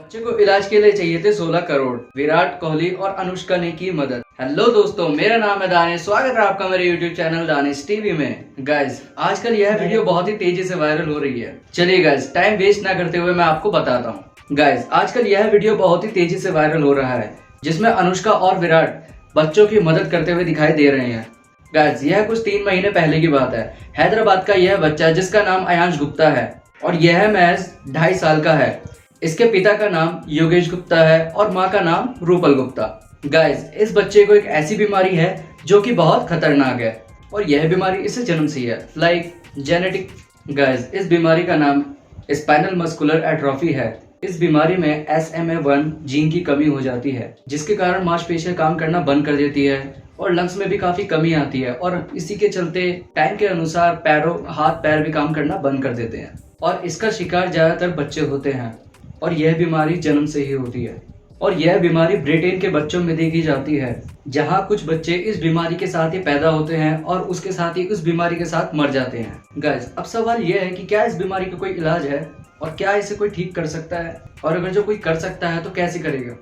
बच्चे को इलाज के लिए चाहिए थे 16 करोड़। विराट कोहली और अनुष्का ने की मदद। हेलो दोस्तों, मेरा नाम है दानिश। स्वागत है आपका मेरे यूट्यूब चैनल दानिश टीवी में। गाइस, आजकल यह वीडियो बहुत ही तेजी से वायरल हो रही है। चलिए गाइस, टाइम वेस्ट ना करते हुए मैं आपको बताता हूँ। गाइस, आजकल यह वीडियो बहुत ही तेजी से वायरल हो रहा है, जिसमें अनुष्का और विराट बच्चों की मदद करते हुए दिखाई दे रहे हैं। गाइस, यह कुछ 3 महीने पहले की बात है। हैदराबाद का यह बच्चा, जिसका नाम अयांश गुप्ता है और यह महज 2.5 साल का है। इसके पिता का नाम योगेश गुप्ता है और माँ का नाम रूपल गुप्ता। गाइस, इस बच्चे को एक ऐसी बीमारी है जो कि बहुत खतरनाक है और यह बीमारी इसे जन्म से ही है, लाइक जेनेटिक। गाइस, इस बीमारी का नाम स्पाइनल मस्कुलर एट्रोफी है। इस बीमारी में SMA1 जीन की कमी हो जाती है, जिसके कारण मांसपेशियां काम करना बंद कर देती है और लंग्स में भी काफी कमी आती है और इसी के चलते टाइम के अनुसार हाथ पैर भी काम करना बंद कर देते हैं और इसका शिकार ज्यादातर बच्चे होते हैं और यह बीमारी जन्म से ही होती है। और यह बीमारी ब्रिटेन के बच्चों में देखी जाती है, जहां कुछ बच्चे इस बीमारी के साथ ही पैदा होते हैं और उसके साथ ही उस बीमारी के साथ मर जाते हैं। गाइस, अब सवाल यह है कि क्या इस बीमारी का कोई इलाज है और क्या इसे कोई ठीक कर सकता है, और अगर जो कोई कर सकता है तो कैसे करेगा।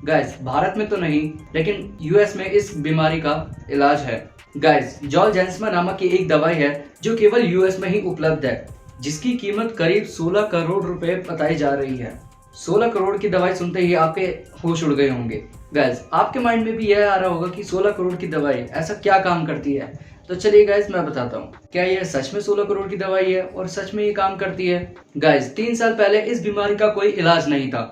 गाइस, भारत में तो नहीं, लेकिन US में इस बीमारी का इलाज है। गाइस, जोलजेंसमा नामक की एक दवाई है जो केवल US में ही उपलब्ध है, जिसकी कीमत करीब 16 करोड़ रुपए बताई जा रही है। 16 करोड़ की दवाई सुनते ही आपके होश उड़ गए होंगे। गाइस, आपके माइंड में भी यह आ रहा होगा कि 16 करोड़ की दवाई ऐसा क्या काम करती है। तो चलिए गाइस, मैं बताता हूँ, क्या यह सच में 16 करोड़ की दवाई है और सच में ये काम करती है। गाइस, 3 साल पहले इस बीमारी का कोई इलाज नहीं था,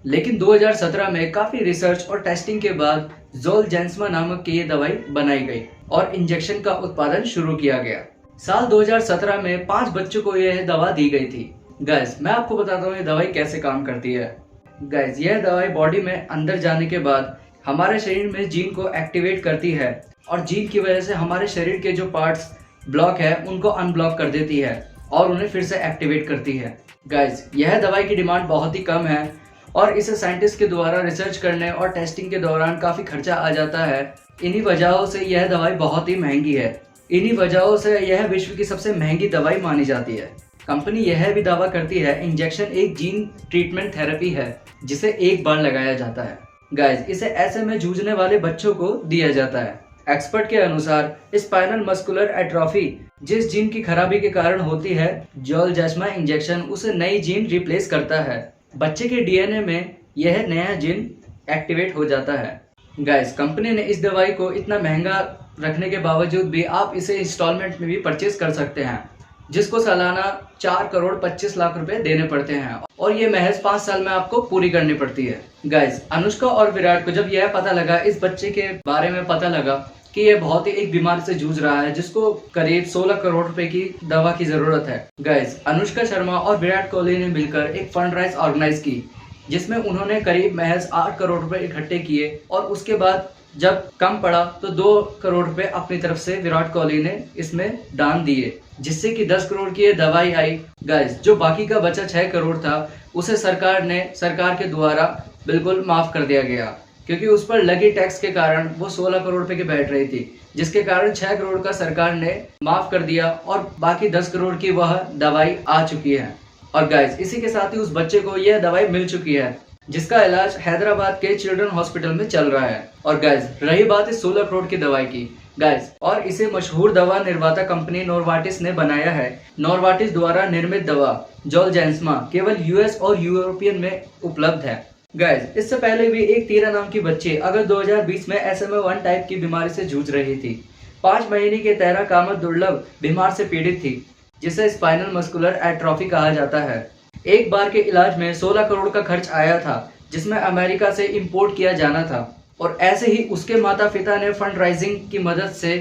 लेकिन 2017 में काफी रिसर्च और टेस्टिंग के बाद जोलजेंसमा नामक की ये दवाई बनाई गई और इंजेक्शन का उत्पादन शुरू किया गया। साल 2017 में 5 बच्चों को यह दवा दी गई थी। गाइस, मैं आपको बताता हूँ ये दवाई कैसे काम करती है। गाइस, यह दवाई बॉडी में अंदर जाने के बाद हमारे शरीर में जीन को एक्टिवेट करती है और जीन की वजह से हमारे शरीर के जो पार्ट्स ब्लॉक है उनको अनब्लॉक कर देती है और उन्हें फिर से एक्टिवेट करती है। गाइस, यह दवाई की डिमांड बहुत ही कम है और इसे साइंटिस्ट के द्वारा रिसर्च करने और टेस्टिंग के दौरान काफी खर्चा आ जाता है। इन्हीं वजहों से यह दवाई बहुत ही महंगी है। इन्हीं वजहों से यह विश्व की सबसे महंगी दवाई मानी जाती है। कंपनी यह भी दावा करती है इंजेक्शन एक जीन ट्रीटमेंट थेरेपी है, जिसे एक बार लगाया जाता है। गाइस, इसे ऐसे में जूझने वाले बच्चों को दिया जाता है। एक्सपर्ट के अनुसार स्पाइनल मस्कुलर एट्रोफी जिस जीन की खराबी के कारण होती है, जोलजेंसमा इंजेक्शन उसे नई जीन रिप्लेस करता है। बच्चे के DNA में यह नया जीन एक्टिवेट हो जाता है। गाइस, कंपनी ने इस दवाई को इतना महंगा रखने के बावजूद भी आप इसे इंस्टॉलमेंट में भी परचेज कर सकते हैं, जिसको सालाना 4 करोड़ 25 लाख रुपए देने पड़ते हैं और ये महज 5 साल में आपको पूरी करनी पड़ती है। गाइस, अनुष्का और विराट को जब यह पता लगा, इस बच्चे के बारे में पता लगा कि ये बहुत ही एक बीमारी से जूझ रहा है, जिसको करीब 16 करोड़ रुपए की दवा की जरूरत है। गाइस, अनुष्का शर्मा और विराट कोहली ने मिलकर एक फंड राइज ऑर्गेनाइज की, जिसमें उन्होंने करीब महज 8 करोड़ रुपए इकट्ठे किए और उसके बाद जब कम पड़ा तो 2 करोड़ रुपए अपनी तरफ से विराट कोहली ने इसमें दान दिए, जिससे कि 10 करोड़ की ये दवाई आई। गाइस, जो बाकी का बचा 6 करोड़ था, उसे सरकार के द्वारा बिल्कुल माफ कर दिया गया, क्योंकि उस पर लगे टैक्स के कारण वो 16 करोड़ रुपए की बैठ रही थी, जिसके कारण 6 करोड़ का सरकार ने माफ कर दिया और बाकी 10 करोड़ की वह दवाई आ चुकी है। और गाइस, इसी के साथ ही उस बच्चे को यह दवाई मिल चुकी है, जिसका इलाज हैदराबाद के चिल्ड्रन हॉस्पिटल में चल रहा है। और गाइस, रही बात इस 16 करोड़ की दवाई की, गाइस, और इसे मशहूर दवा निर्माता कंपनी नोवार्टिस ने बनाया है। नोवार्टिस द्वारा निर्मित दवा जोलजेंसमा केवल US और यूरोपियन में उपलब्ध है। गाइस, इससे पहले भी एक तीरा नाम की बच्ची अगस्त 2020 में SMA1 टाइप की बीमारी से जूझ रही थी। 5 महीने के तैरा कामत दुर्लभ बीमार से पीड़ित थी, जिसे स्पाइनल मस्कुलर एट्रोफी कहा जाता है। एक बार के इलाज में 16 करोड़ का खर्च आया था, जिसमें अमेरिका से इंपोर्ट किया जाना था और ऐसे ही उसके माता पिता ने फंड राइजिंग की मदद से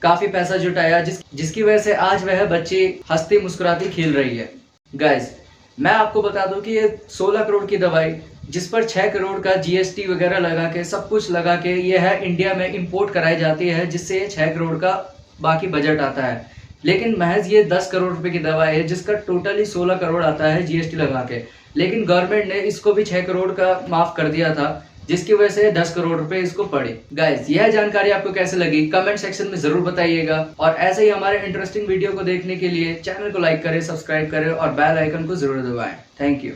काफी पैसा जुटाया, जिसकी वजह से आज वह बच्ची हंसती मुस्कुराती खेल रही है। गाइस, मैं आपको बता दूं कि ये 16 करोड़ की दवाई, जिस पर 6 करोड़ का GST वगैरह लगा के, सब कुछ लगा के यह इंडिया में इंपोर्ट कराई जाती है, जिससे ये 6 करोड़ का बाकी बजट आता है। लेकिन महज ये 10 करोड़ रुपए की दवा है, जिसका टोटली 16 करोड़ आता है GST लगा के। लेकिन गवर्नमेंट ने इसको भी 6 करोड़ का माफ कर दिया था, जिसकी वजह से 10 करोड़ रुपए इसको पड़े। गाइस, यह जानकारी आपको कैसे लगी कमेंट सेक्शन में जरूर बताइएगा और ऐसे ही हमारे इंटरेस्टिंग वीडियो को देखने के लिए चैनल को लाइक करें, सब्सक्राइब करें और बेल आइकन को जरूर दबाएं। Thank you.